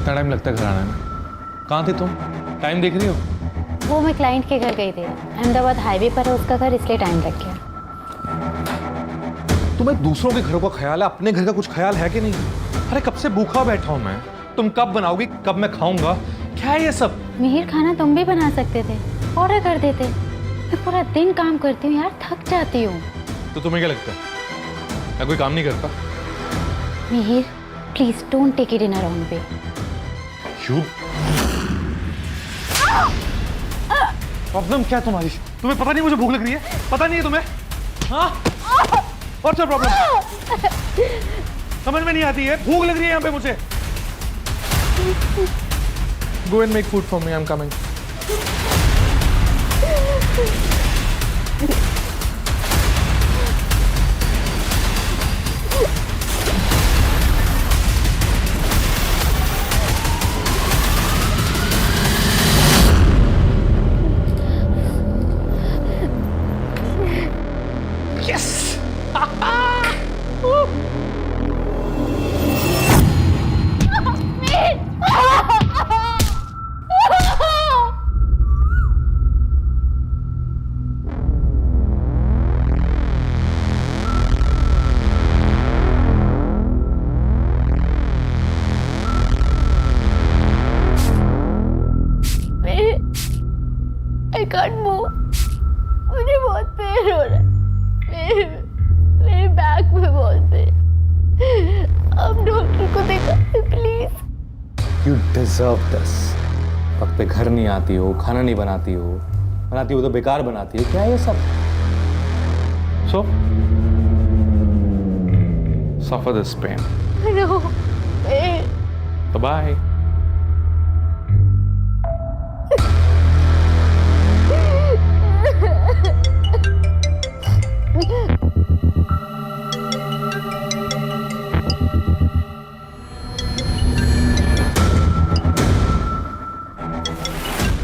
इतना टाइम लगता है घर आने में? कहाँ थी तुम? टाइम देख रही हो? वो मैं क्लाइंट के घर गई थी, अहमदाबाद हाईवे पर है उसका घर, इसलिए टाइम लग गया। तुम्हें दूसरों के घरों का ख्याल है, अपने घर का कुछ ख्याल है कि नहीं? अरे कब से भूखा बैठा हूं मैं, तुम कब बनाओगी, कब मैं खाऊंगा? क्या है ये सब? मिहिर, खाना तुम भी बना सकते थे, ऑर्डर कर देते। मैं पूरा दिन काम करती हूँ यार, थक जाती हूँ। तो तुम्हें क्या लगता है मैं कोई काम नहीं करता? Mihir, please don't take it in a wrong way. क्यों? प्रॉब्लम क्या है तुम्हारी? तुम्हें पता नहीं मुझे भूख लग रही है? पता नहीं है तुम्हें? हाँ? What's your problem? समझ में नहीं आती है, भूख लग रही है यहाँ पे मुझे। Go and make food for me, I'm coming. Yes! I can't move. मुझे बहुत पेन हो रहा है, मेरे बैक में बहुत पेन। अब डॉक्टर को दिखा प्लीज। You deserve this. वक्त पे घर नहीं आती हो, खाना नहीं बनाती हो तो बेकार बनाती हो। क्या है ये सब? So, suffer this pain. No, pain. So bye.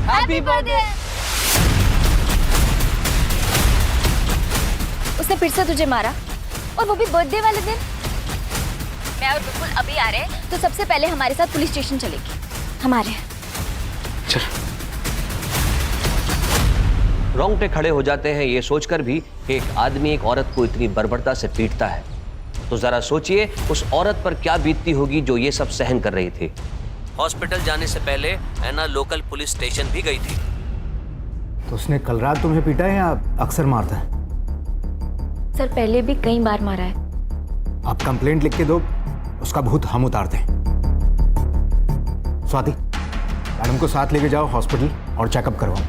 Happy birthday. उसने फिर से तुझे मारा, और वो भी बर्थडे वाले दिन। मैं और बिल्कुल अभी आ रहे हैं, तो सबसे पहले हमारे साथ पुलिस स्टेशन चलेगी। हमारे चल। रोंगटे खड़े हो जाते हैं ये सोचकर भी कि एक आदमी एक औरत को इतनी बर्बरता से पीटता है। तो जरा सोचिए उस औरत पर क्या बीतती होगी जो ये सब सहन कर रही थी। हॉस्पिटल जाने से पहले ऐना लोकल पुलिस स्टेशन भी गई थी। तो उसने कल रात तुम्हें पीटा है या अक्सर मारता है? सर पहले भी कई बार मारा है। आप कंप्लेंट लिख के दो, उसका भूत हम उतारते हैं। स्वाति, मैडम को साथ लेके जाओ हॉस्पिटल और चेकअप करवाओ।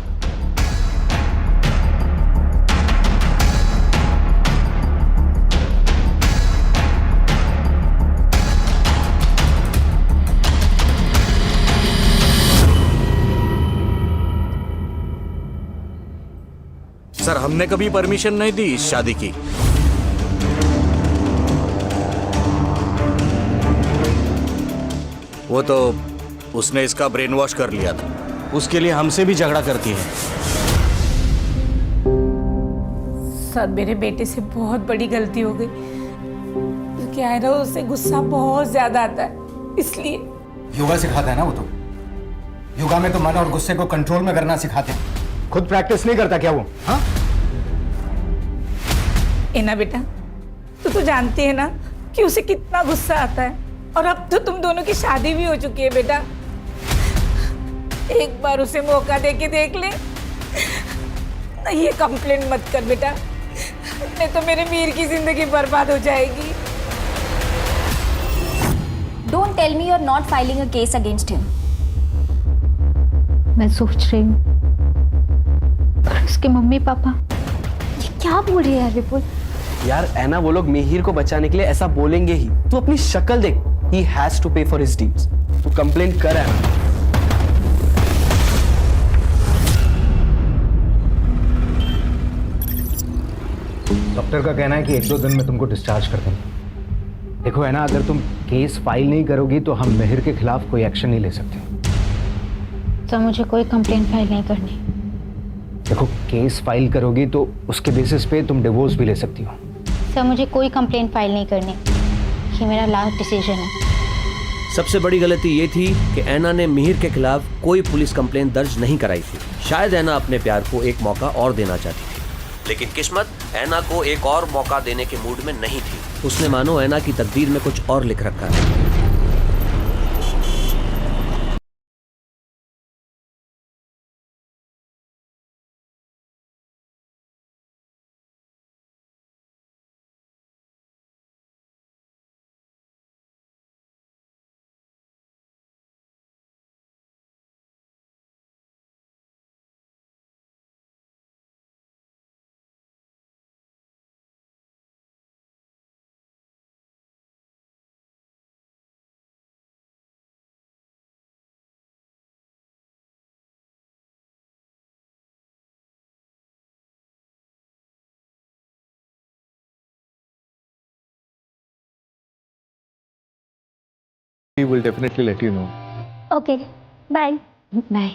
सर, हमने कभी परमिशन नहीं दी इस शादी की। वो तो उसने इसका ब्रेन वॉश कर लिया था, उसके लिए हमसे भी झगड़ा करती है। सर, मेरे बेटे से बहुत बड़ी गलती हो गई। तो क्या है ना, उससे गुस्सा बहुत ज्यादा आता है, इसलिए। योगा सिखाता है ना वो तो। योगा में तो मन और गुस्से को कंट्रोल में करना सिखाते हैं। खुद प्रैक्टिस नहीं करता क्या वो? हाँ? ना बेटा, तो जानती है ना कि उसे कितना गुस्सा आता है, और अब तो तुम दोनों की शादी भी हो चुकी है बेटा। एक बार उसे मौका दे के देख ले। ये कंप्लेंट मत कर बेटा, नहीं तो मेरे मीर की जिंदगी बर्बाद हो जाएगी। Don't tell me you are not filing a case against him. मैं सोच रही हूँ, उसके मम्मी पापा ये क्या बोल रही है यार विपुल? यार ऐना, वो लोग मिहिर को बचाने के लिए ऐसा बोलेंगे ही। तू अपनी शक्ल देख। He has to pay for his deeds. तू कंप्लेंट कर ऐना। डॉक्टर का कहना है कि 1-2 दिन में तुमको डिस्चार्ज कर देंगे। देखो है ना, अगर तुम केस फाइल नहीं करोगी तो हम मिहिर के खिलाफ कोई एक्शन नहीं ले सकते। तो मुझे कोई कंप्लेंट फाइल नहीं करनी। देखो, केस फाइल करोगी तो उसके बेसिस पे तुम डिवोर्स भी ले सकती हो। सर, मुझे कोई कंप्लेंट फाइल नहीं करनी, ये मेरा लास्ट डिसीजन है। सबसे बड़ी गलती ये थी कि ऐना ने मिहिर के खिलाफ कोई पुलिस कंप्लेंट दर्ज नहीं कराई थी। शायद ऐना अपने प्यार को एक मौका और देना चाहती थी, लेकिन किस्मत ऐना को एक और मौका देने के मूड में नहीं थी। उसने मानो ऐना की तकदीर में कुछ और लिख रखा है। We will definitely let you know. Okay bye bye.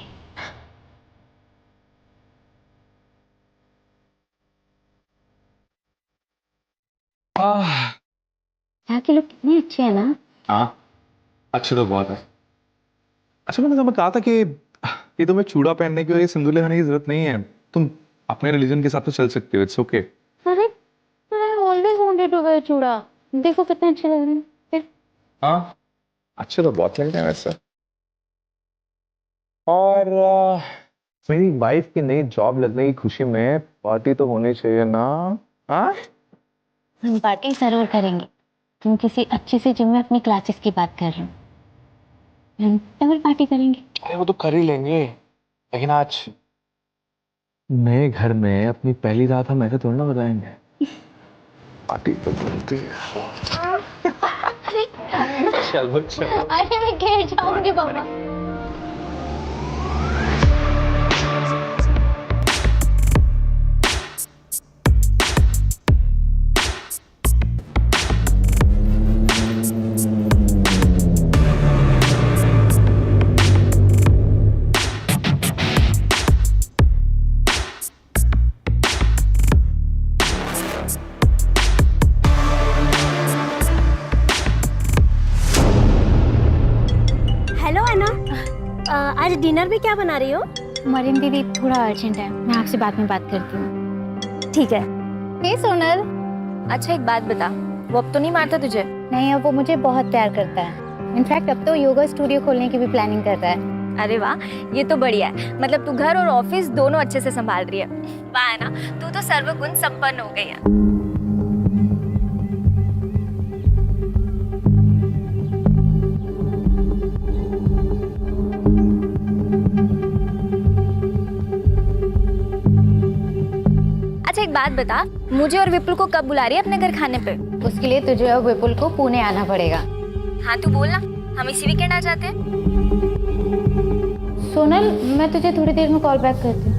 यहाँ के लोग कितने अच्छे हैं ना। हाँ, अच्छे तो बहुत है। अच्छा, मैंने तुम्हें कहा था कि ये तुम्हें चूड़ा पहनने की और ये सिंदूर लगाने की जरूरत नहीं है। तुम अपने रिलीजन के साथ तो चल सकते हो। It's okay. अरे I always wanted to wear chooda. देखो कितने अच्छे लग रहे हैं। फिर हाँ, अच्छे तो बहुत लग रहे हैं वैसे। और मेरी वाइफ की नई जॉब लगने की खुशी में पार्टी तो होनी चाहिए ना। हाँ, हम पार्टी जरूर करेंगे। तुम किसी अच्छे से जिम में अपनी क्लासेस की बात कर रहे हो, हम डबल पार्टी करेंगे। अरे वो तो कर ही लेंगे, लेकिन आज नए घर में अपनी पहली रात हम ऐसे थोड़ा ना बताएंगे। पार्टी तो बोलते हैं। चलो चलो। अरे मैं गिर जाऊंगी बाबा। आज डिनर में क्या बना रही हो? मरीन दीदी थोड़ा अर्जेंट है, मैं आपसे बाद में बात करती हूँ। ठीक है। हे सोनल। अच्छा एक बात बता, वो अब तो नहीं मारता तुझे? नहीं, अब वो मुझे बहुत प्यार करता है। इनफैक्ट अब तो योगा स्टूडियो खोलने की भी प्लानिंग कर रहा है। अरे वाह, ये तो बढ़िया है। मतलब तू घर और ऑफिस दोनों अच्छे से संभाल रही है। वाह है ना, तू तो सर्वगुण संपन्न हो गई है। अच्छा एक बात बता, मुझे और विपुल को कब बुला रही है अपने घर खाने पे? उसके लिए तुझे और विपुल को पुणे आना पड़ेगा। हाँ तू बोल ना, हम इसी वीकेंड आ जाते हैं। सोनल, मैं तुझे थोड़ी देर में कॉल बैक करती हूँ।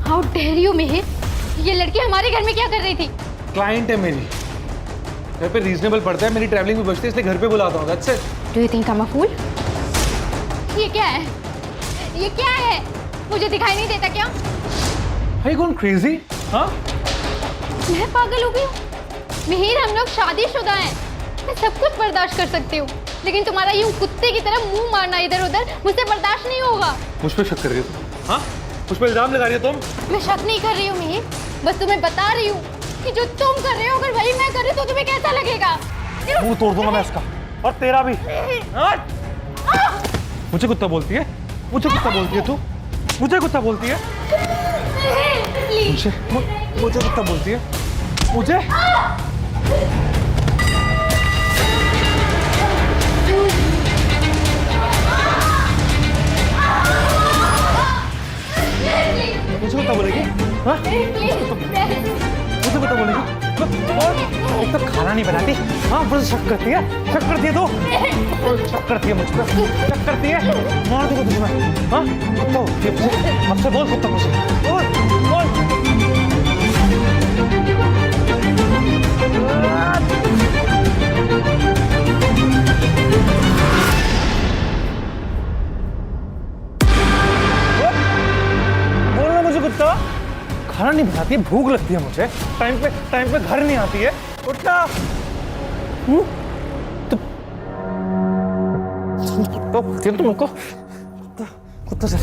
How dare you, Mihir? ये लड़की हमारे घर में क्या कर रही थी? क्लाइंट है मेरी, घर पे रीजनेबल पड़ता है, मेरी ट्रैवलिंग भी बचती है, इसलिए घर पे बुलाता हूँ। That's it. Do you think I'm a fool? ये क्या है? ये क्या है? मुझे दिखाई नहीं देता क्या? Are you going crazy? हाँ? मैं पागल हो गई हूँ। मिहिर, हम लोग शादीशुदा हैं। मैं सब कुछ बर्दाश्त कर सकती हूँ, लेकिन तुम्हारा यूं कुत्ते की तरह मुंह मारना इधर उधर मुझसे बर्दाश्त नहीं होगा। मुझ पे शक कर रही हो तुम? हाँ? मुझ पे इल्जाम लगा रही हो तुम? मैं शक नहीं कर रही हूँ मिहिर, बस तुम्हें बता रही हूँ कि जो तुम कर रहे हो अगर वही मैं कर रही तो तुम्हें कैसा लगेगा? मुंह तोड़ दूंगा मैं इसका, और तेरा भी। मुझे कुत्ता बोलती है? मुझे कुत्ता बोलती है तू? मुझे कुत्ता बोलती है? मुझे कुत्ता बोलती है? मुझे? मुझे कुत्ता बोलेगी? हाँ? मुझे कुत्ता बोलेगी? एक तो खाना नहीं बनाती, हाँ ऊपर से शक करती है। शक करती है तो? शक करती है मुझ पर, शक करती है। मार दूंगा तुझे मैं। हाँ? कुत्ता बोलती है मुझे। अब से बोल कुत्ता मुझे। बोल, बोल। खाना नहीं बनाती है, भूख लगती है मुझे, टाइम पे घर नहीं आती है। उठना तो तुमको कुत्तों से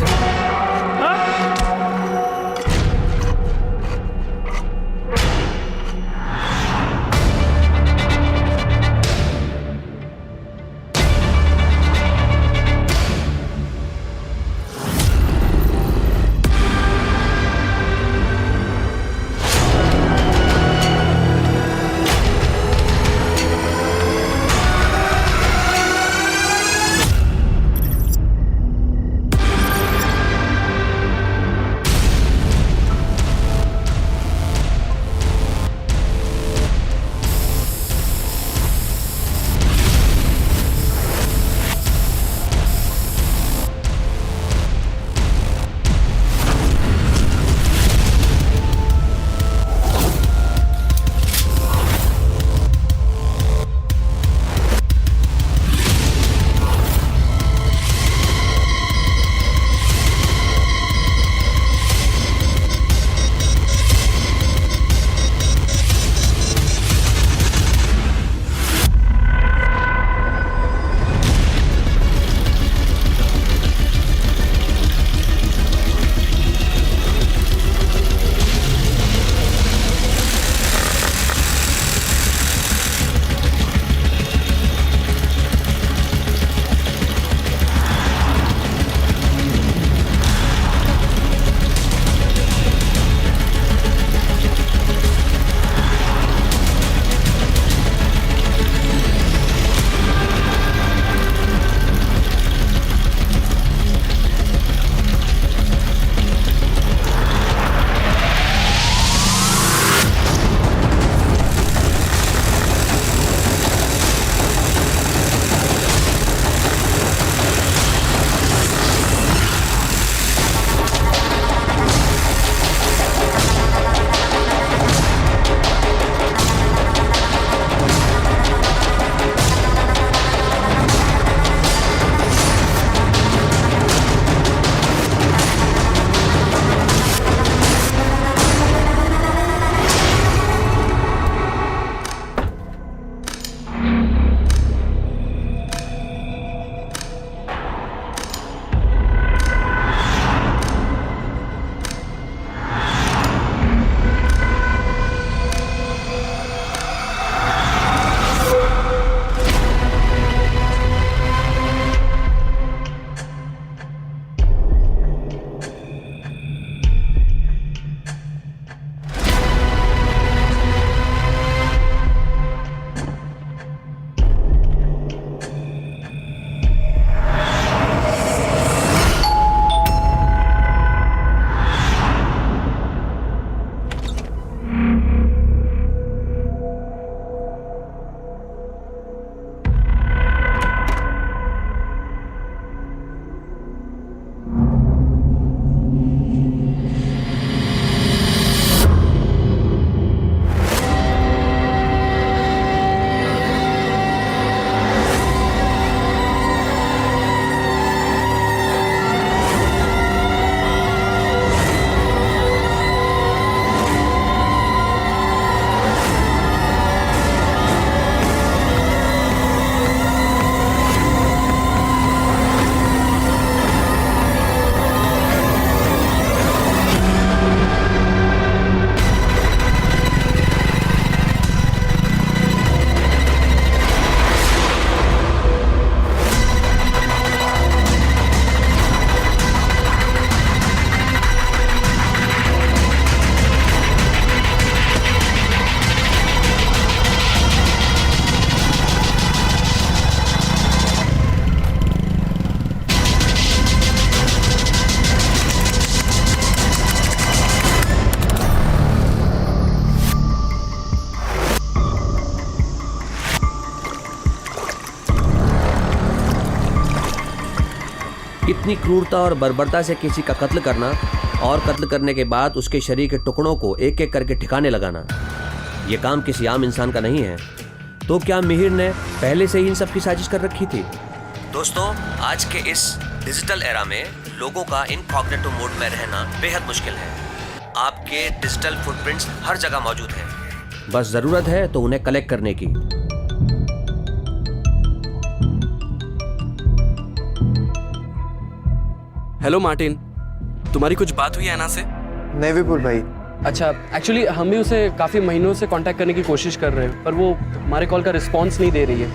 इतनी क्रूरता और बर्बरता से किसी का कत्ल करना और कत्ल करने के बाद उसके शरीर के टुकड़ों को एक एक करके ठिकाने लगाना, यह काम किसी आम इंसान का नहीं है। तो क्या मिहिर ने पहले से ही इन सब की साजिश कर रखी थी? दोस्तों, आज के इस डिजिटल एरा में लोगों का इनकॉग्निटो मोड में रहना बेहद मुश्किल है। आपके डिजिटल फुटप्रिंट्स हर जगह मौजूद हैं। बस जरूरत है तो उन्हें कलेक्ट करने की। हेलो मार्टिन, तुम्हारी कुछ बात हुई है ऐना से? नहीं विपुल भाई। अच्छा, एक्चुअली हम भी उसे काफ़ी महीनों से कांटेक्ट करने की कोशिश कर रहे हैं, पर वो हमारे कॉल का रिस्पांस नहीं दे रही है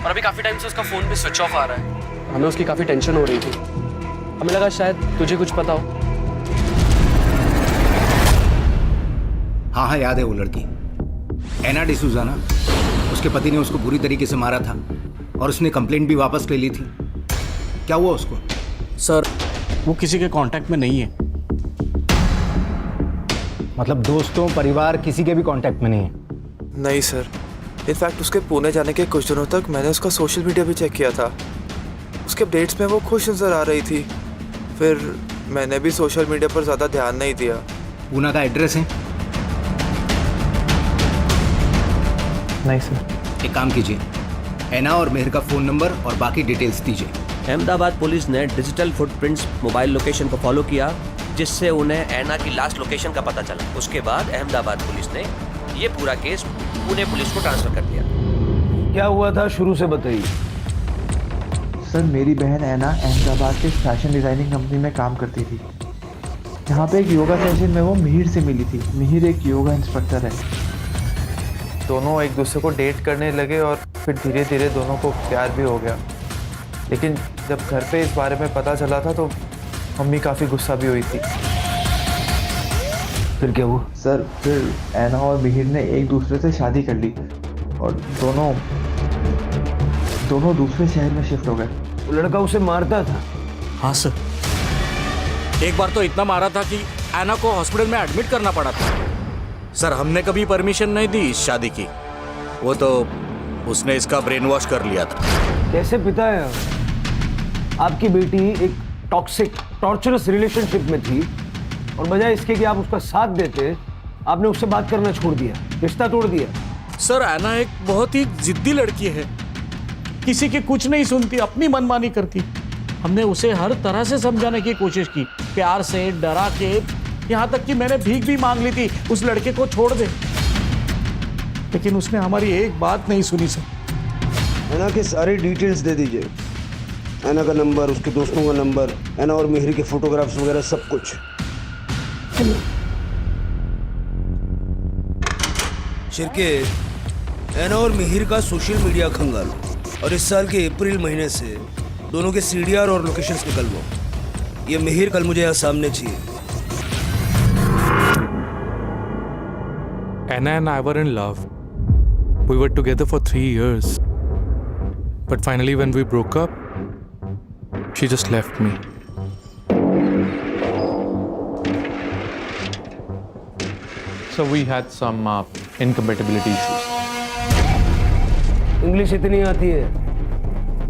और अभी काफ़ी टाइम से उसका फ़ोन भी स्विच ऑफ आ रहा है। हमें उसकी काफ़ी टेंशन हो रही थी। हमें लगा शायद तुझे कुछ पता हो। हाँ हाँ, याद है वो लड़की एना डिसूजा ना, उसके पति ने उसको बुरी तरीके से मारा था और उसने कंप्लेंट भी वापस ले ली थी। क्या हुआ उसको? सर वो किसी के कांटेक्ट में नहीं है। मतलब दोस्तों, परिवार, किसी के भी कांटेक्ट में नहीं है? नहीं सर, इनफैक्ट उसके पुणे जाने के कुछ दिनों तक मैंने उसका सोशल मीडिया भी चेक किया था। उसके अपडेट्स में वो खुश नजर आ रही थी। फिर मैंने भी सोशल मीडिया पर ज़्यादा ध्यान नहीं दिया। पूना का एड्रेस है? नहीं सर। एक काम कीजिए, एना और मेहर का फ़ोन नंबर और बाकी डिटेल्स दीजिए। अहमदाबाद पुलिस ने डिजिटल फुटप्रिंट्स मोबाइल लोकेशन को फॉलो किया, जिससे उन्हें ऐना की लास्ट लोकेशन का पता चला। उसके बाद अहमदाबाद पुलिस ने ये पूरा केस पुणे पुलिस को ट्रांसफर कर दिया। क्या हुआ था शुरू से बताइए। सर मेरी बहन ऐना अहमदाबाद के फैशन डिज़ाइनिंग कंपनी में काम करती थी। यहाँ पे एक योगा सेशन में वो मिहिर से मिली थी। मिहिर एक योगा इंस्ट्रक्टर है। दोनों एक दूसरे को डेट करने लगे और फिर धीरे धीरे दोनों को प्यार भी हो गया। लेकिन जब घर पे इस बारे में पता चला था तो मम्मी काफ़ी गुस्सा भी हुई थी। फिर क्या हुआ? सर फिर ऐना और मिहिर ने एक दूसरे से शादी कर ली और दोनों दूसरे शहर में शिफ्ट हो गए। वो लड़का उसे मारता था? हाँ सर, एक बार तो इतना मारा था कि ऐना को हॉस्पिटल में एडमिट करना पड़ा था। सर हमने कभी परमिशन नहीं दी इस शादी की। वो तो उसने इसका ब्रेन वॉश कर लिया था। कैसे पिता है आपकी बेटी एक टॉक्सिक टॉर्चरस रिलेशनशिप में थी और बजाय इसके कि आप उसका साथ देते, आपने उससे बात करना छोड़ दिया, रिश्ता तोड़ दिया। सर ऐना एक बहुत ही जिद्दी लड़की है, किसी की कुछ नहीं सुनती, अपनी मनमानी करती। हमने उसे हर तरह से समझाने की कोशिश की, प्यार से, डरा के, यहाँ तक कि मैंने भीख भी मांग ली थी उस लड़के को छोड़ दे, लेकिन उसने हमारी एक बात नहीं सुनी सर। ऐना की सारी डिटेल्स दे दीजिए, ऐना का नंबर, उसके दोस्तों का नंबर, ऐना और मिहिर के फोटोग्राफ्स वगैरह सब कुछ। शिरके, ऐना और मिहिर का सोशल मीडिया खंगालो और इस साल के अप्रैल महीने से दोनों के CDR और लोकेशंस निकलवाओ। ये मिहिर कल मुझे यहाँ सामने चाहिए। Anna and I were in love. We were together for 3 years. But finally when we broke up, she just left me. So we had some incompatibility issues. English इतनी आती है,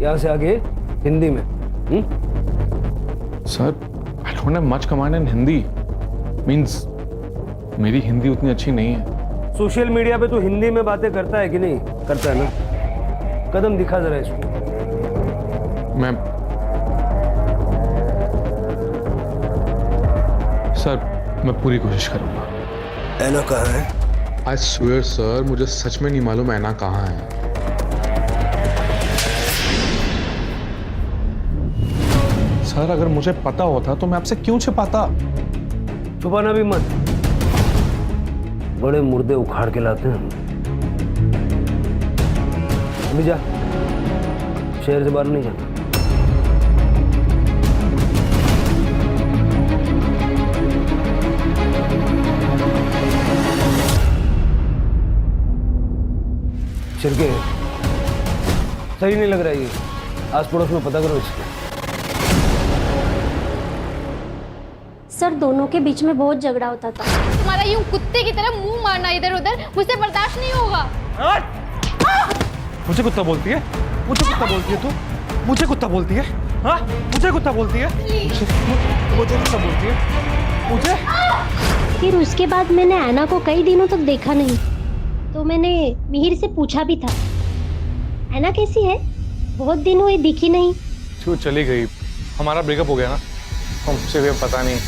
यहाँ से आगे हिंदी में। Sir, I don't have much command in Hindi. Means मेरी हिंदी उतनी अच्छी नहीं है। सोशल मीडिया पे तो हिंदी में बातें करता है कि नहीं? करता है ना? कदम दिखा जरा इसको। मैं पूरी कोशिश करूंगा। ऐना कहाँ है? I swear सर, मुझे सच में नहीं मालूम ऐना कहाँ है। सर अगर मुझे पता होता तो मैं आपसे क्यों छिपाता? छुपाना भी मत, बड़े मुर्दे उखाड़ के लाते हैं। अभी जा, शहर से बाहर नहीं जाना। शिरके, सही नहीं लग रहा है ये। आस पड़ोस में पता करो इसको। सर दोनों के बीच में बहुत झगड़ा होता था। तुम्हारा यूं कुत्ते की तरह मुंह मारना इधर उधर मुझसे बर्दाश्त नहीं होगा। मुझे कुत्ता बोलती है? मुझे कुत्ता बोलती है तू? मुझे कुत्ता बोलती है? हाँ, मुझे कुत्ता बोलती है? मुझे कुत्ता बोलती है? मुझे? फिर उसके बाद मैंने ऐना को कई दिनों तक देखा नहीं, तो मैंने मिहिर से पूछा भी था, ऐना कैसी है? बहुत दिन हुए दिखी नहीं। वो चली गई, हमारा ब्रेकअप हो गया ना, हमसे भी पता नहीं।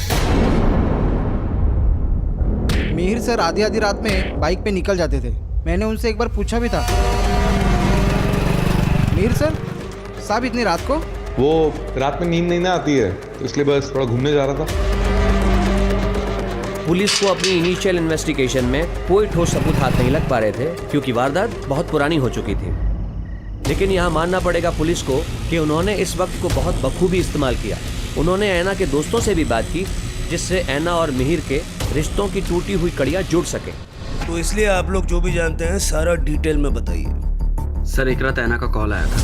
सर आधी आधी रात में बाइक पे निकल जाते थे। मैंने उनसे एक बार पूछा भी था। मीर सर साहब इतनी रात को? वो रात में नींद नहीं ना आती है, तो इसलिए बस थोड़ा घूमने जा रहा था। पुलिस को अपनी इनिशियल इन्वेस्टिगेशन में कोई ठोस सबूत हाथ नहीं लग पा रहे थे क्योंकि वारदात बहुत पुरानी हो चुकी थी। लेकिन यहाँ मानना पड़ेगा पुलिस को कि उन्होंने इस वक्त को बहुत बखूबी इस्तेमाल किया। उन्होंने ऐना के दोस्तों से भी बात की जिससे ऐना और मिहिर के रिश्तों की टूटी हुई कड़ियाँ जुड़ सके। तो इसलिए आप लोग जो भी जानते हैं सारा डिटेल में बताइए। सर एक रात ऐना का कॉल आया था।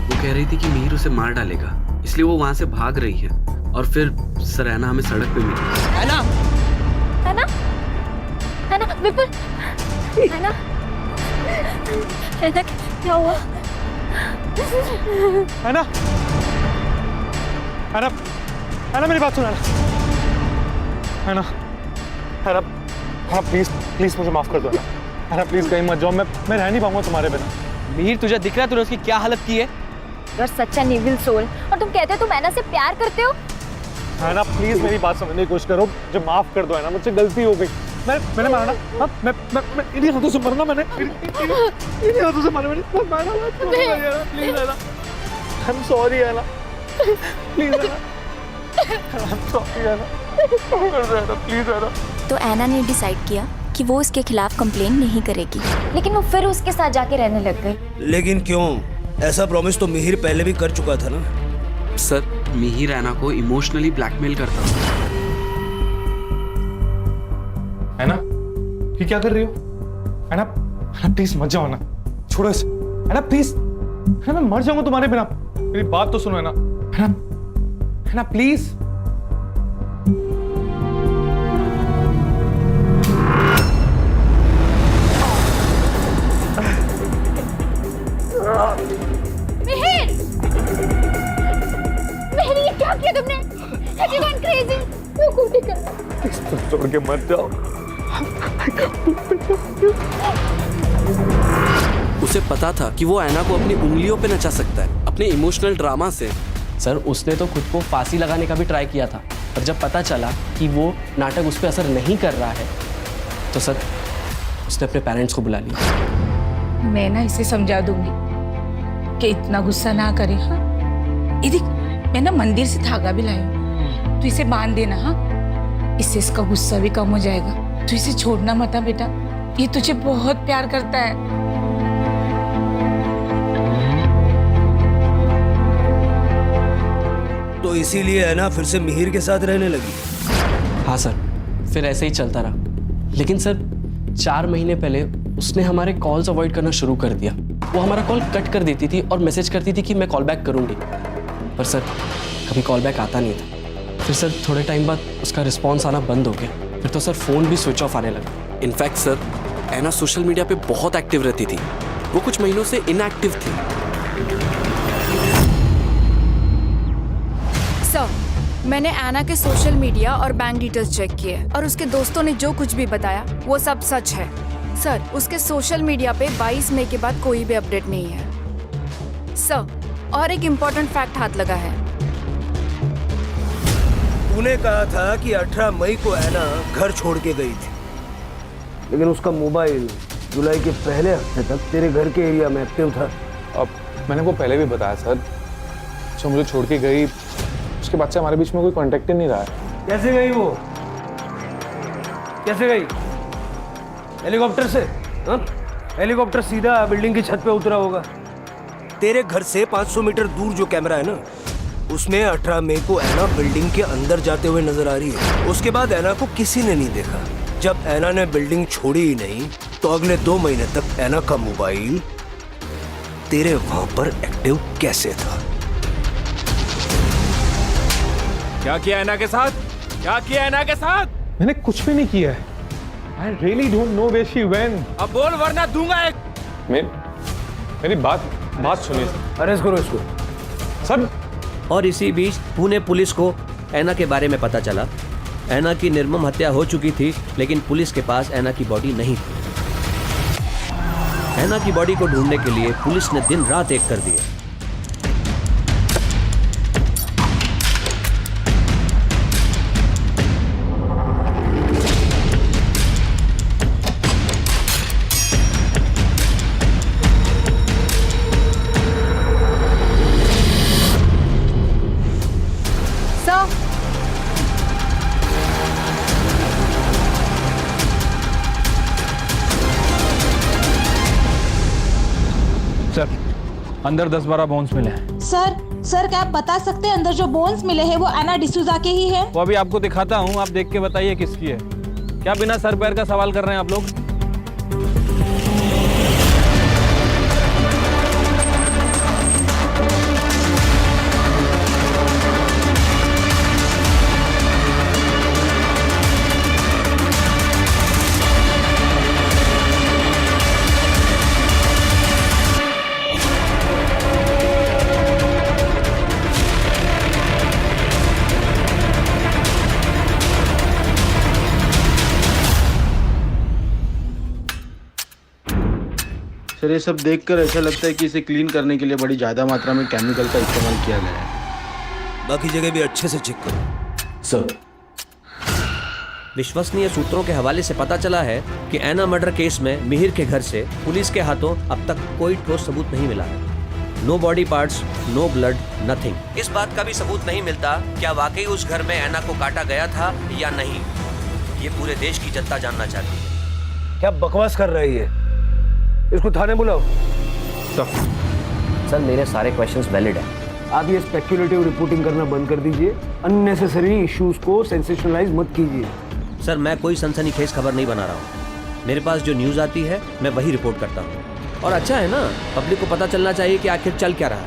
वो कह रही थी कि मिहिर उसे मार डालेगा, इसलिए वो वहाँ से भाग रही है। और फिर सर ऐना हमें सड़क पे मिली। ऐना विपुल, ऐना क्या हुआ? ऐना मेरी बात सुना। ऐना प्लीज प्लीज मुझे माफ कर दो। ऐना प्लीज कहीं मत जाओ, मैं रह नहीं पाऊंगा तुम्हारे बिना। मिहिर तुझे दिख रहा है तूने उसकी क्या हालत की है? You're such an evil soul। और तुम कहते हो तुम ऐना से प्यार करते हो? ऐना प्लीज मेरी बात समझने की कोशिश करो, मुझे माफ कर दो। ऐना मुझसे गलती हो गई, मैंने मारा ना। मैं इन्हीं हाथों से मरना, मैंने इन्हीं हाथों से मारा। Please Anna, I am sorry Anna, please Anna, I am sorry Anna, please Anna. तो ऐना ने डिसाइड किया कि वो इसके खिलाफ कंप्लेन नहीं करेगी, लेकिन वो फिर उसके साथ जाके रहने लग गई। लेकिन क्यों? ऐसा प्रॉमिस तो मिहिर पहले भी कर चुका था ना। सर मिहिर ऐना को इमोशनली ब्लैकमेल करता था। ऐना ये क्या कर रही हो? ऐना प्लीज मत जाओ ना, छोड़ो इसे। ऐना प्लीज, मैं मर जाऊंगा तुम्हारे बिना। मेरी बात तो सुनो ऐना प्लीज। मिहिर ये क्या किया तुमने? Have you gone crazy? क्यों कूदी कर? छोड़ के मत जाओ। उसे पता था कि वो ऐना को अपनी उंगलियों पे नचा सकता है अपने इमोशनल ड्रामा से। सर उसने तो खुद को फांसी लगाने का भी ट्राई किया था, पर जब पता चला कि वो नाटक उस पर असर नहीं कर रहा है तो सर उसने अपने पेरेंट्स को बुला लिया। मैं ना इसे समझा दूंगी कि इतना गुस्सा ना करे। हाँ ये देख, मैं ना मंदिर से धागा भी लाई हूँ, तू इसे बांध देना। हाँ इससे इसका गुस्सा भी कम हो जाएगा। तू इसे छोड़ना मत बेटा, ये तुझे बहुत प्यार करता है। तो इसीलिए ऐना फिर से मिहिर के साथ रहने लगी। हाँ सर, फिर ऐसे ही चलता रहा। लेकिन सर 4 महीने पहले उसने हमारे कॉल्स अवॉइड करना शुरू कर दिया। वो हमारा कॉल कट कर देती थी और मैसेज करती थी कि मैं कॉल बैक करूंगी, पर सर कभी कॉल बैक आता नहीं था। फिर सर थोड़े टाइम बाद उसका रिस्पॉन्स आना बंद हो गया। फिर तो सर फ़ोन भी स्विच ऑफ आने लगा। इनफैक्ट सर ऐना सोशल मीडिया पे बहुत एक्टिव रहती थी, वो कुछ महीनों से इनएक्टिव थी। सर मैंने ऐना के सोशल मीडिया और बैंक डिटेल्स चेक किए और उसके दोस्तों ने जो कुछ भी बताया वो सब सच है। सर उसके सोशल मीडिया पे 22 मई के बाद कोई भी अपडेट नहीं है। सर और एक इम्पोर्टेंट फैक्ट हाथ लगा है। तूने कहा था कि 18 मई को ऐना घर छोड़ के गई थी, लेकिन उसका मोबाइल जुलाई के पहले हफ्ते तक तेरे घर के एरिया में एक्टिव था। अब मैंने वो पहले भी बताया सर, जो मुझे छोड़ के गई उसके बाद से हमारे बीच में कोई कांटेक्ट ही नहीं रहा है। कैसे गई वो? कैसे गई? हेलीकॉप्टर से? हाँ? हेलीकॉप्टर सीधा बिल्डिंग की छत पे उतरा होगा। तेरे घर से 500 मीटर दूर जो कैमरा है ना, उसमें 18 मई को ऐना बिल्डिंग के अंदर जाते हुए नजर आ रही है। उसके बाद ऐना को किसी ने नहीं देखा। जब ऐना ने बिल्डिंग छोड़ी ही नहीं तो अगले 2 महीने तक ऐना का मोबाइल तेरे वहां पर एक्टिव कैसे था? क्या किया ऐना के साथ? क्या किया ऐना के साथ? मैंने कुछ भी नहीं किया है। I really don't know where she went. अब बोल वरना दूंगा एक। मेरी बात सुनिए। अरेस्ट करो इसको। सर। और इसी बीच पुणे पुलिस को ऐना के बारे में पता चला। ऐना की निर्मम हत्या हो चुकी थी, लेकिन पुलिस के पास ऐना की बॉडी नहीं थी। ऐना की बॉडी को ढूंढने के लिए पुलिस ने दिन रात एक कर दिए। अंदर 10-12 बोन्स मिले हैं। सर क्या आप बता सकते हैं अंदर जो बोन्स मिले हैं वो एना डिसूजा के ही है? वो अभी आपको दिखाता हूँ, आप देख के बताइए किसकी है। क्या बिना सर पैर का सवाल कर रहे हैं आप लोग? सर ये सब देखकर ऐसा लगता है कि इसे क्लीन करने के लिए बड़ी ज़्यादा मात्रा में केमिकल का इस्तेमाल किया गया है। बाकी जगह भी अच्छे से चेक करो। सर, विश्वसनीय सूत्रों के हवाले से पता चला है कि ऐना मर्डर केस में मिहिर के घर से पुलिस के हाथों अब तक कोई ठोस सबूत नहीं मिला है। No body parts, no blood, nothing. इस बात का भी सबूत नहीं मिलता क्या वाकई उस घर में ऐना को काटा गया था या नहीं। ये पूरे देश की जनता जानना चाहती है। क्या बकवास कर रही है? इसको थाने बुलाओ। सर, मेरे सारे क्वेश्चंस वैलिड हैं। आप ये स्पेक्युलेटिव रिपोर्टिंग करना बंद कर दीजिए। अननेसेसरी इश्यूज को सेंसेशनलाइज मत कीजिए। सर, मैं कोई सनसनीखेज खबर नहीं बना रहा हूँ। मेरे पास जो न्यूज़ आती है मैं वही रिपोर्ट करता हूँ। और अच्छा है ना, पब्लिक को पता चलना चाहिए कि आखिर चल क्या रहा है।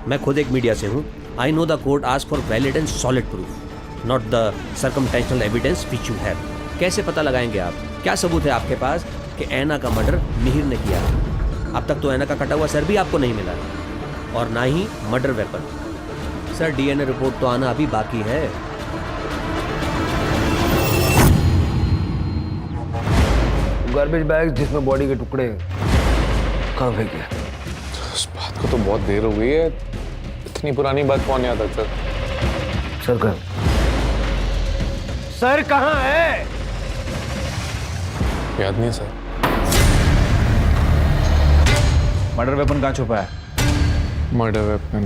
मैं खुद एक मीडिया से हूँ। I know the court ask for valid and solid proof, not the circumstantial evidence which you have. कैसे पता लगाएंगे आप? क्या सबूत है आपके पास कि ऐना का मर्डर मिहिर ने किया है? अब तक तो ऐना का कटा हुआ सर भी आपको नहीं मिला और ना ही murder weapon. Sir, DNA report तो आना अभी बाकी है। गार्बेज बैग जिसमें बॉडी के टुकड़े कहाँ फेंके? उस बात को तो बहुत देर हो गई है। इतनी पुरानी बात कौन याद आता? सर कहाँ? सर कहाँ है? याद नहीं सर। मर्डर वेपन कहाँ छुपा है? मर्डर वेपन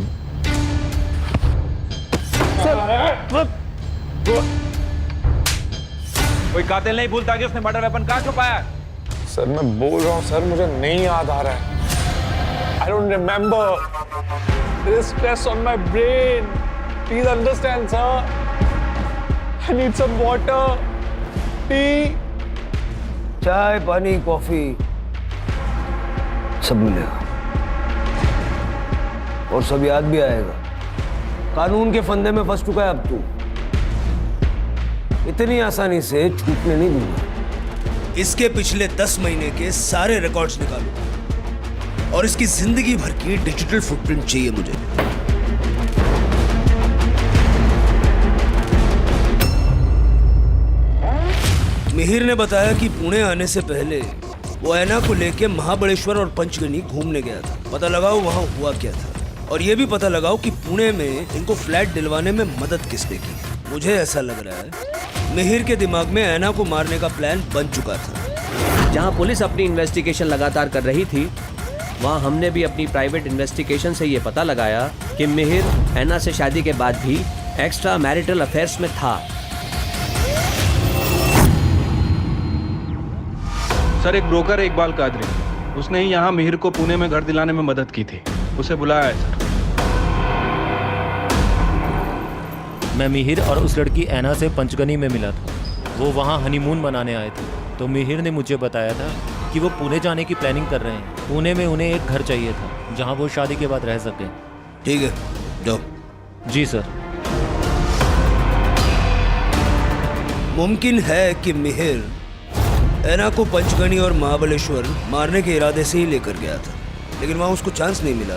कोई कातिल नहीं भूलता कि उसने मर्डर वेपन कहाँ छुपाया है। सर, मैं बोल रहा हूँ सर, मुझे नहीं याद आ रहा है। I don't remember. There is stress on my brain. Please understand, sir. I need some water, tea. चाय, पानी, कॉफी सब मिलेगा और सब याद भी आएगा। कानून के फंदे में फंस चुका है अब तू। इतनी आसानी से छूटने नहीं दूंगा। इसके पिछले 10 महीने के सारे रिकॉर्ड्स निकालो और इसकी जिंदगी भर की डिजिटल फुटप्रिंट चाहिए मुझे। मिहिर ने बताया कि पुणे आने से पहले वो ऐना को लेके महाबलेश्वर और पंचगनी घूमने गया था। पता लगाओ वहां हुआ क्या था और ये भी पता लगाओ कि पुणे में इनको फ्लैट दिलवाने में मदद किसने की। मुझे ऐसा लग रहा है मिहिर के दिमाग में ऐना को मारने का प्लान बन चुका था। जहां पुलिस अपनी इन्वेस्टिगेशन लगातार कर रही थी, वहां हमने भी अपनी प्राइवेट इन्वेस्टिगेशन से ये पता लगाया कि मिहिर ऐना से शादी के बाद भी एक्स्ट्रा मैरिटल अफेयर्स में था। सर, एक ब्रोकर है इकबाल कादरी, उसने ही यहाँ मिहिर को पुणे में घर दिलाने में मदद की थी। उसे बुलाया है सर। मैं मिहिर और उस लड़की ऐना से पंचगनी में मिला था। वो वहाँ हनीमून मनाने आए थे, तो मिहिर ने मुझे बताया था कि वो पुणे जाने की प्लानिंग कर रहे हैं। पुणे में उन्हें एक घर चाहिए था जहाँ वो शादी के बाद रह सके। ठीक है, जाओ। जी सर। मुमकिन है कि मिहिर ऐना को पंचगनी और महाबलेश्वर मारने के इरादे से ही लेकर गया था, लेकिन वहां उसको चांस नहीं मिला,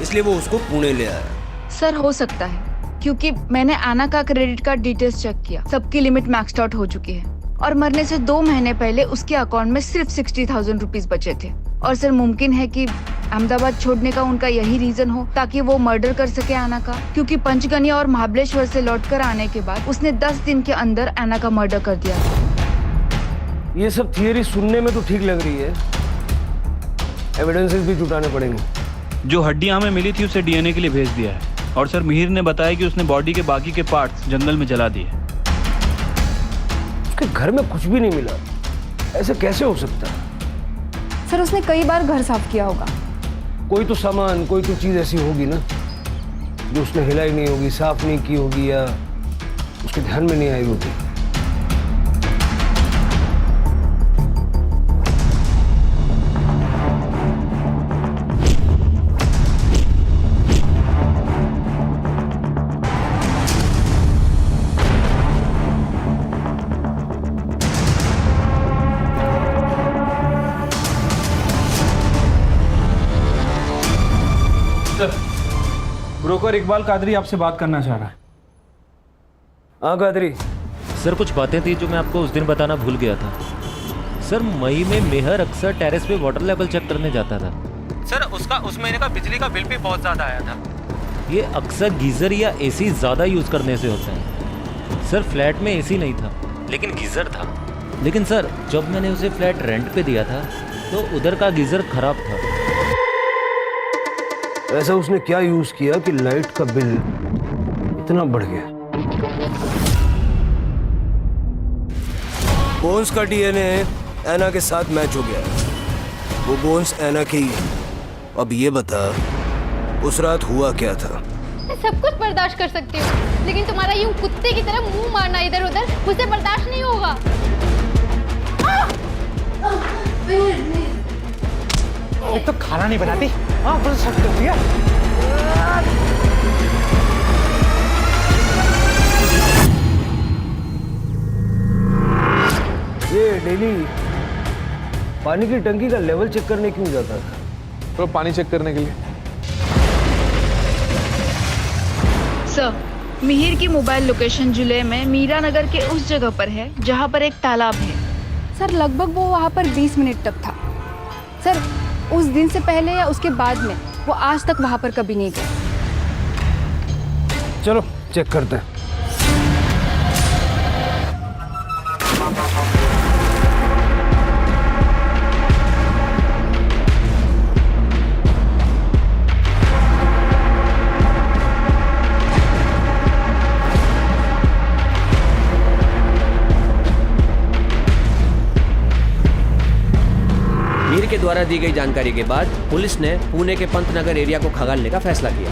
इसलिए वो उसको पुणे ले आया। सर हो सकता है, क्योंकि मैंने आना का क्रेडिट कार्ड डिटेल्स चेक किया, सबकी लिमिट मैक्स्ड आउट हो चुकी है और मरने से 2 महीने पहले उसके अकाउंट में सिर्फ 60,000 रुपीज बचे थे। और सर मुमकिन है कि अहमदाबाद छोड़ने का उनका यही रीजन हो ताकि वो मर्डर कर सके आना का, क्योंकि पंचगनी और महाबलेश्वर से लौटकर आने के बाद उसने 10 दिन के अंदर आना का मर्डर कर दिया था। ये सब थियरी सुनने में तो ठीक लग रही है, एविडेंसेस भी जुटाने पड़ेंगे। जो हड्डियां हमें मिली थी उसे डीएनए के लिए भेज दिया है और सर मिहिर ने बताया कि उसने बॉडी के बाकी के पार्ट्स जंगल में जला दिए। उसके घर में कुछ भी नहीं मिला, ऐसे कैसे हो सकता है? सर उसने कई बार घर साफ किया होगा। कोई तो सामान, कोई तो चीज ऐसी होगी ना जो उसने हिलाई नहीं होगी, साफ नहीं की होगी, या उसके ध्यान में नहीं आई होगी। ब्रोकर इकबाल कादरी आपसे बात करना चाह रहा है। हाँ कादरी। सर कुछ बातें थी जो मैं आपको उस दिन बताना भूल गया था। सर मई में मेहर अक्सर टेरेस पे वाटर लेवल चेक करने जाता था। सर उसका उस महीने का बिजली का बिल भी बहुत ज़्यादा आया था। ये अक्सर गीज़र या एसी ज़्यादा यूज़ करने से होता है। सर फ्लैट में एसी नहीं था लेकिन गीज़र था। लेकिन सर जब मैंने उसे फ्लैट रेंट पे दिया था तो उधर का गीज़र खराब था। ऐसा उसने क्या यूज किया कि लाइट का बिल इतना बढ़ गया? बोन्स का डीएनए ऐना के साथ मैच हो गया। वो बोन्स ऐना के ही है। अब ये बता उस रात हुआ क्या था? मैं सब कुछ बर्दाश्त कर सकती हूँ, लेकिन तुम्हारा यूं कुत्ते की तरह मुंह मारना इधर उधर मुझसे बर्दाश्त नहीं होगा। एक तो खाना नहीं बनाती, हाँ बस शक करती है। ये डेली पानी की टंकी का लेवल चेक करने क्यों जाता था? तो पानी चेक करने के लिए। सर, मिहिर की मोबाइल लोकेशन जुलै में मीरा नगर के उस जगह पर है जहां पर एक तालाब है। सर लगभग वो वहां पर 20 मिनट तक था। सर उस दिन से पहले या उसके बाद में वो आज तक वहां पर कभी नहीं गए। चलो चेक करते हैं। मीर के द्वारा दी गई जानकारी के बाद पुलिस ने पुणे के पंतनगर एरिया को खंगालने का फैसला किया।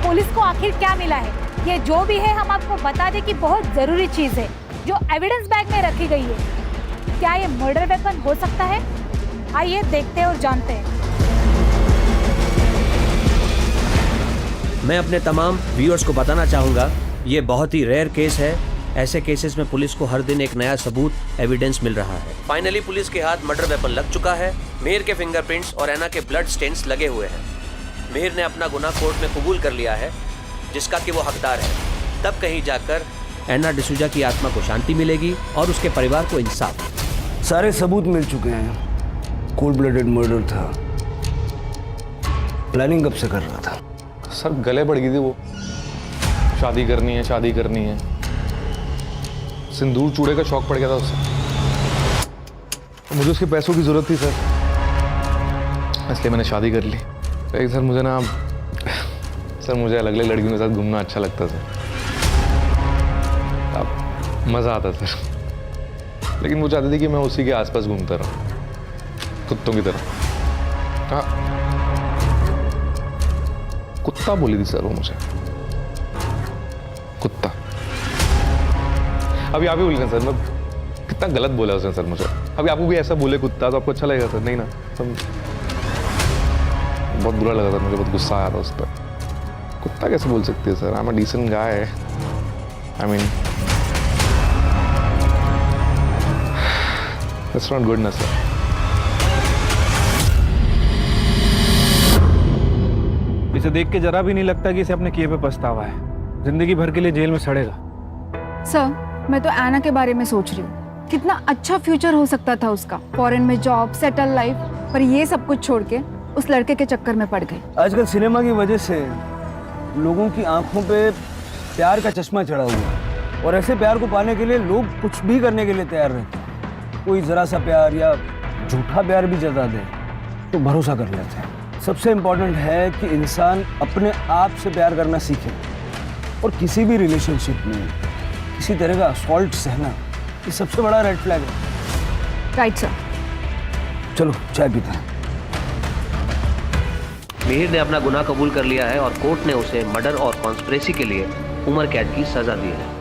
पुलिस को आखिर क्या मिला है? ये जो भी है हम आपको बता दें कि बहुत जरूरी चीज है जो एविडेंस बैग में रखी गई है। क्या ये मर्डर वेपन हो सकता है? आइए देखते हैं और जानते हैं। मैं अपने तमाम व्यूअर्स को बताना चाहूँगा, ये बहुत ही रेयर केस है। ऐसे केसेस में पुलिस को हर दिन एक नया सबूत, एविडेंस मिल रहा है। फाइनली पुलिस के हाथ मर्डर वेपन लग चुका है। मिहिर के फिंगरप्रिंट्स और ऐना के ब्लड स्टेन्स लगे हुए हैं। मिहिर ने अपना गुनाह कोर्ट में कबूल कर लिया है, जिसका कि वो हकदार है। तब कहीं जाकर ऐना डिसूजा की आत्मा को शांति मिलेगी और उसके परिवार को इंसाफ। सारे सबूत मिल चुके हैं। कोल्ड ब्लडेड मर्डर था। प्लानिंग कब से कर रहा था? सर गले पड़ गई थी वो, शादी करनी है, शादी करनी है। सिंदूर चूड़े का शौक पड़ गया था उससे। मुझे उसके पैसों की जरूरत थी सर, इसलिए मैंने शादी कर ली। लेकिन सर मुझे ना सर मुझे अलग अलग लड़कियों के साथ घूमना अच्छा लगता सर। अब मज़ा आता सर, लेकिन वो चाहती थी कि मैं उसी के आसपास घूमता रहूं, कुत्तों की तरह। हाँ कुत्ता बोली थी सर वो मुझे, कुत्ता। अभी आप ही बोल रहे हैं सर, मैं कितना गलत बोला उसने सर मुझे। अभी आपको भी ऐसा बोले कुत्ता तो आपको अच्छा लगेगा सर? नहीं ना। तो बहुत बुरा लगा था मुझे, बहुत गुस्सा आया था उस पर। कुत्ता कैसे बोल सकती है sir? I am a decent guy. I mean it's not good ना सर। इसे देख के जरा भी नहीं लगता कि इसे अपने किए पे पछतावा है। जिंदगी भर के लिए जेल में सड़ेगा। सर मैं तो ऐना के बारे में सोच रही हूँ, कितना अच्छा फ्यूचर हो सकता था उसका, फॉरेन में जॉब, सेटल लाइफ, पर ये सब कुछ छोड़ के उस लड़के के चक्कर में पड़ गई। आजकल सिनेमा की वजह से लोगों की आंखों पे प्यार का चश्मा चढ़ा हुआ है, और ऐसे प्यार को पाने के लिए लोग कुछ भी करने के लिए तैयार रहते हैं। कोई जरा सा प्यार या झूठा प्यार भी जता दे तो भरोसा कर लेते हैं। सबसे इम्पोर्टेंट है कि इंसान अपने आप से प्यार करना सीखे, और किसी भी रिलेशनशिप में किसी तरह का असॉल्ट सहना ये सबसे बड़ा रेड फ्लैग है। Right sir. चलो चाय पीते हैं। मिहिर ने अपना गुनाह कबूल कर लिया है और कोर्ट ने उसे मर्डर और कॉन्स्पिरेसी के लिए उम्र कैद की सजा दी है।